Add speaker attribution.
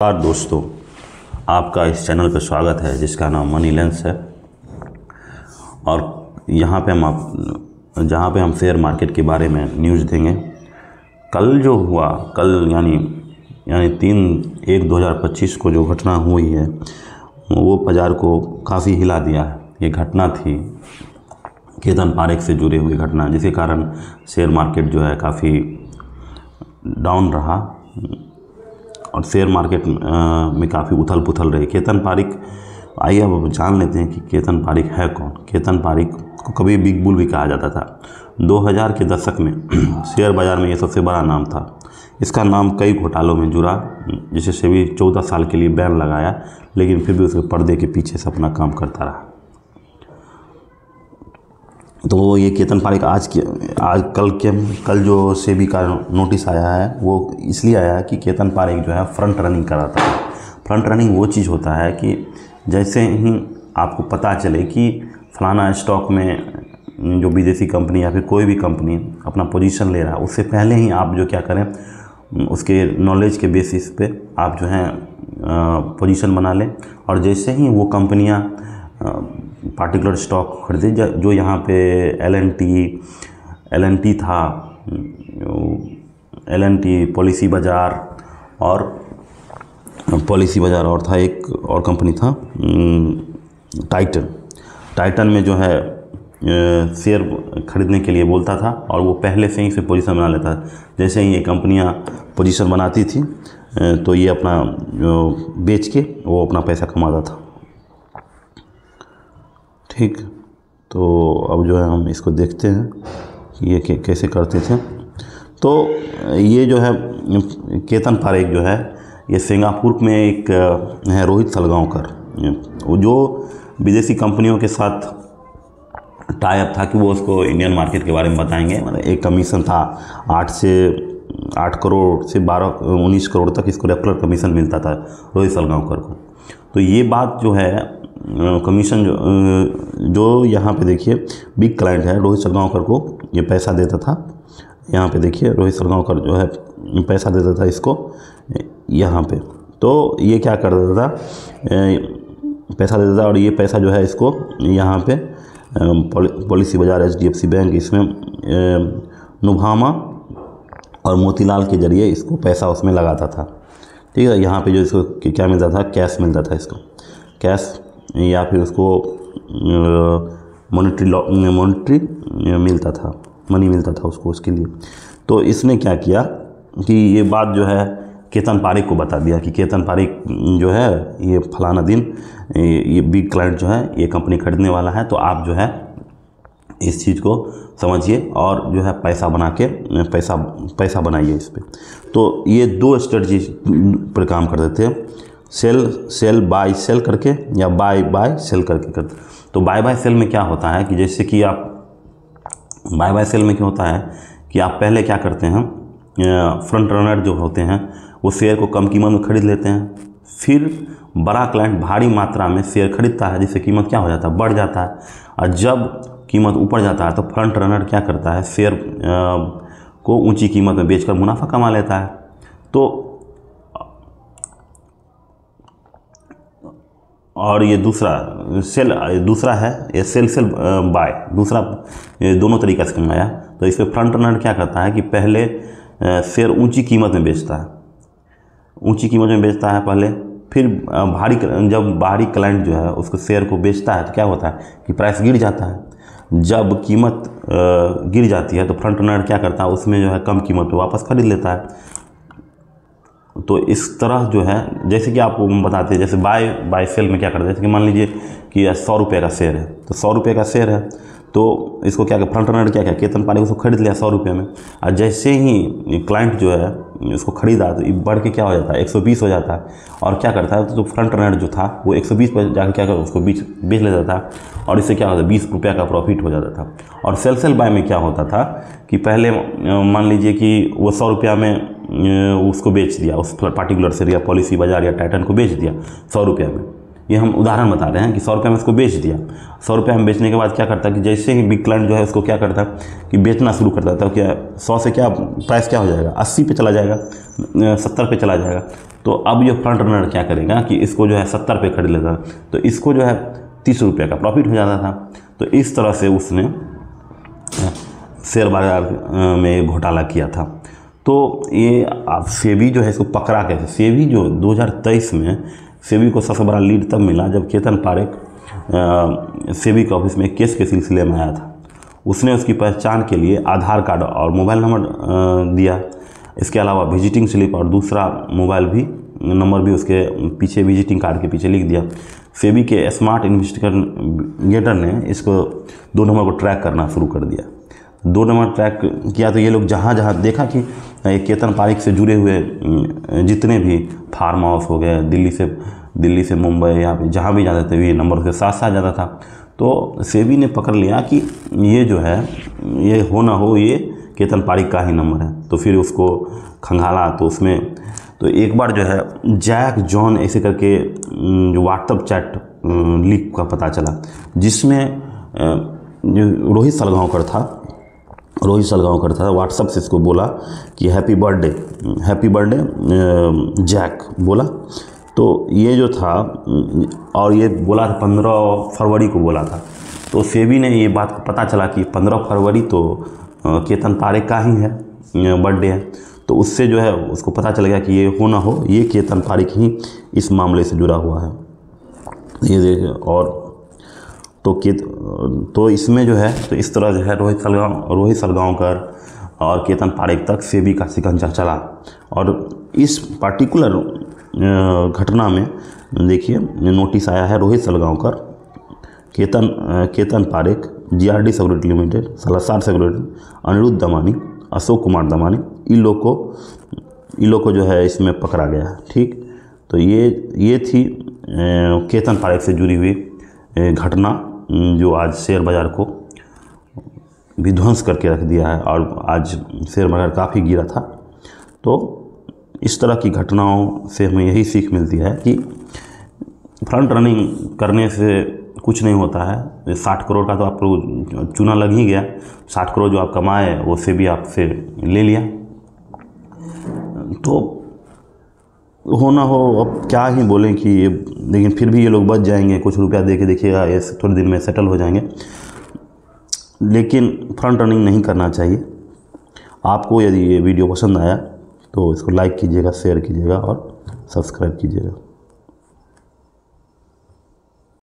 Speaker 1: नमस्कार दोस्तों, आपका इस चैनल पर स्वागत है जिसका नाम मनी लेंस है। और यहाँ पे जहाँ पे हम शेयर मार्केट के बारे में न्यूज़ देंगे। कल जो हुआ, कल यानी 3/1/2025 को जो घटना हुई है वो बाज़ार को काफ़ी हिला दिया है। ये घटना थी केतन पारेख से जुड़ी हुई घटना, जिसके कारण शेयर मार्केट जो है काफ़ी डाउन रहा और शेयर मार्केट में काफ़ी उथल पुथल रही। केतन पारेख, आइए अब जान लेते हैं कि केतन पारेख है कौन। केतन पारेख को कभी बिग बुल भी कहा जाता था। 2000 के दशक में शेयर बाज़ार में ये सबसे बड़ा नाम था। इसका नाम कई घोटालों में जुड़ा, जिसे सेबी 14 साल के लिए बैन लगाया, लेकिन फिर भी उसके पर्दे के पीछे से अपना काम करता रहा। तो ये केतन पारेख कल जो सेबी का नोटिस आया है वो इसलिए आया है कि केतन पारेख जो है फ्रंट रनिंग कराता है। फ्रंट रनिंग वो चीज़ होता है कि जैसे ही आपको पता चले कि फलाना स्टॉक में जो विदेशी कंपनी या फिर कोई भी कंपनी अपना पोजीशन ले रहा है, उससे पहले ही आप जो क्या करें, उसके नॉलेज के बेसिस पे आप जो है पोजीशन बना लें। और जैसे ही वो कंपनियां पार्टिकुलर स्टॉक खरीदे, जो यहाँ पे एल&टी था, एल&टी पॉलिसी बाज़ार और था एक और कंपनी था टाइटन में जो है शेयर खरीदने के लिए बोलता था और वो पहले से ही से पोजीशन बना लेता था। जैसे ही ये कंपनियां पोजीशन बनाती थी तो ये अपना बेच के वो अपना पैसा कमाता था। ठीक, तो अब जो है हम इसको देखते हैं कि ये कैसे करते थे। तो ये जो है केतन पारेख जो है, ये सिंगापुर में एक है रोहित सलगांवकर, जो विदेशी कंपनियों के साथ टाई अप था कि वो उसको इंडियन मार्केट के बारे में बताएंगे। मतलब एक कमीशन था 8 करोड़ से 19 करोड़ तक इसको रेफरल कमीशन मिलता था रोहित सलगांवकर को। तो ये बात जो है कमीशन जो यहाँ पे देखिए बिग क्लाइंट है रोहित सलगांवकर को ये पैसा देता था। यहाँ पे देखिए रोहित सलगांवकर जो है पैसा देता था इसको यहाँ पे। तो ये क्या कर देता था, पैसा देता था और ये पैसा जो है इसको यहाँ पे पॉलिसी बाज़ार, HDFC बैंक, इसमें नुभामा और मोतीलाल के जरिए इसको पैसा उसमें लगाता था। ठीक है, यहाँ पे जो इसको क्या मिलता था, कैश मिलता था इसको, कैश या फिर उसको मॉनिटरी मिलता था, मनी मिलता था उसको उसके लिए। तो इसने क्या किया कि ये बात जो है केतन पारेख को बता दिया कि केतन पारेख जो है ये फलाना दिन ये बिग क्लाइंट जो है ये कंपनी खरीदने वाला है, तो आप जो है इस चीज़ को समझिए और जो है पैसा बना के पैसा बनाइए इस पर। तो ये 2 स्ट्रेटजी पर काम कर देते हैं, सेल बाय सेल करके या बाय सेल करके करते। तो बाय सेल में क्या होता है कि जैसे कि आप बाय सेल में क्या होता है कि आप पहले क्या करते हैं, फ्रंट रनर जो होते हैं वो शेयर को कम कीमत में खरीद लेते हैं, फिर बड़ा क्लाइंट भारी मात्रा में शेयर खरीदता है, जिससे कीमत क्या हो जाता है, बढ़ जाता है। और जब कीमत ऊपर जाता है तो फ्रंट रनर क्या करता है, शेयर को ऊंची कीमत में बेचकर मुनाफा कमा लेता है। तो और ये दूसरा है ये सेल बाय, दूसरा ये दोनों तरीक़ा से कमाया। तो इसमें फ्रंट रनर क्या करता है कि पहले शेयर ऊंची कीमत में बेचता है, पहले, फिर जब बाहरी क्लाइंट जो है उसको शेयर को बेचता है तो क्या होता है कि प्राइस गिर जाता है। जब कीमत गिर जाती है तो फ्रंट रनर क्या करता है, उसमें जो है कम कीमत पे वापस खरीद लेता है। तो इस तरह जो है, जैसे कि आपको बताते हैं, जैसे बाय सेल में क्या करते हैं, जैसे कि मान लीजिए कि 100 रुपये का शेयर है, तो 100 रुपये का शेयर है तो इसको क्या फ्रंट रनर क्या केतन पारेख उसको खरीद लिया 100 रुपये में। और जैसे ही क्लाइंट जो है उसको खरीदा तो बढ़ के क्या हो जाता है, 120 हो जाता है। और क्या करता है, तो फ्रंट रनर जो था वो 120 पर जाकर क्या करता, उसको बेच लेता था और इससे क्या होता है, 20 रुपये का प्रॉफिट हो जाता था। और सेल बाय में क्या होता था कि पहले मान लीजिए कि वो 100 रुपया में उसको बेच दिया, उस पार्टिकुलर शेयर या पॉलिसी बाज़ार या टाइटन को बेच दिया 100 रुपये में, ये हम उदाहरण बता रहे हैं कि 100 रुपये में इसको बेच दिया। 100 रुपये में बेचने के बाद क्या करता है कि जैसे ही बिग क्लाइंट जो है उसको क्या करता है कि बेचना शुरू करता है, तो क्या 100 से क्या प्राइस क्या हो जाएगा, 80 पे चला जाएगा, 70 पे चला जाएगा। तो अब ये फ्रंट रनर क्या करेगा कि इसको जो है 70 पे खरीद लेगा, तो इसको जो है 30 रुपये का प्रॉफिट हो जाता था। तो इस तरह से उसने शेयर बाजार में घोटाला किया था। तो ये सेबी जो है इसको पकड़ा कैसे, सेबी जो 2023 में सेबी को सबसे बड़ा लीड तब मिला जब केतन पारेख सेबी के ऑफिस में केस के सिलसिले में आया था। उसने उसकी पहचान के लिए आधार कार्ड और मोबाइल नंबर दिया, इसके अलावा विजिटिंग स्लिप और दूसरा मोबाइल भी नंबर भी उसके पीछे विजिटिंग कार्ड के पीछे लिख दिया। सेबी के स्मार्ट इन्वेस्टिगेटर ने इसको 2 नंबर को ट्रैक करना शुरू कर दिया। 2 नंबर ट्रैक किया तो ये लोग जहाँ जहाँ देखा कि केतन पारेख से जुड़े हुए जितने भी फार्म हाउस हो गए, दिल्ली से मुंबई, यहाँ पे जहाँ भी जाते थे ये नंबर के साथ साथ जाता था। तो सेबी ने पकड़ लिया कि ये जो है ये हो ना हो ये केतन पारेख का ही नंबर है। तो फिर उसको खंगाला, तो उसमें तो एक बार जो है जैक जॉन ऐसे करके जो व्हाट्सएप चैट लीक का पता चला, जिसमें जो रोहित सलगांवकर था व्हाट्सएप से इसको बोला कि हैप्पी बर्थडे जैक बोला। तो ये जो था और ये बोला था 15 फरवरी को बोला था। तो सेबी ने ये बात पता चला कि 15 फरवरी तो केतन पारेख का ही है बर्थडे है। तो उससे जो है उसको पता चल गया कि ये हो ना हो ये केतन पारेख ही इस मामले से जुड़ा हुआ है। ये देखिए, और तो इसमें जो है तो इस तरह जो है रोहित सलगांवकर और केतन पारेख तक सेबी का शिकंजा चला। और इस पार्टिकुलर घटना में देखिए नोटिस आया है Rohit Salgaonkar, Ketan Parekh, GRD security limited, Salasar security, Anirudh Damani, Ashok Kumar Damani, इन लोग को जो है इसमें पकड़ा गया है। ठीक, तो ये थी केतन पारेख से जुड़ी हुई घटना जो आज शेयर बाज़ार को विध्वंस करके रख दिया है और आज शेयर बाज़ार काफ़ी गिरा था। तो इस तरह की घटनाओं से हमें यही सीख मिलती है कि फ्रंट रनिंग करने से कुछ नहीं होता है। 60 करोड़ का तो आपको चूना लग ही गया, 60 करोड़ जो आप कमाए वो से भी आपसे ले लिया। तो हो ना हो, अब क्या ही बोलें कि ये, लेकिन फिर भी ये लोग बच जाएंगे, कुछ रुपया दे के देखिएगा ये थोड़े दिन में सेटल हो जाएंगे। लेकिन फ्रंट रनिंग नहीं करना चाहिए। आपको यदि ये वीडियो पसंद आया तो इसको लाइक कीजिएगा, शेयर कीजिएगा और सब्सक्राइब कीजिएगा।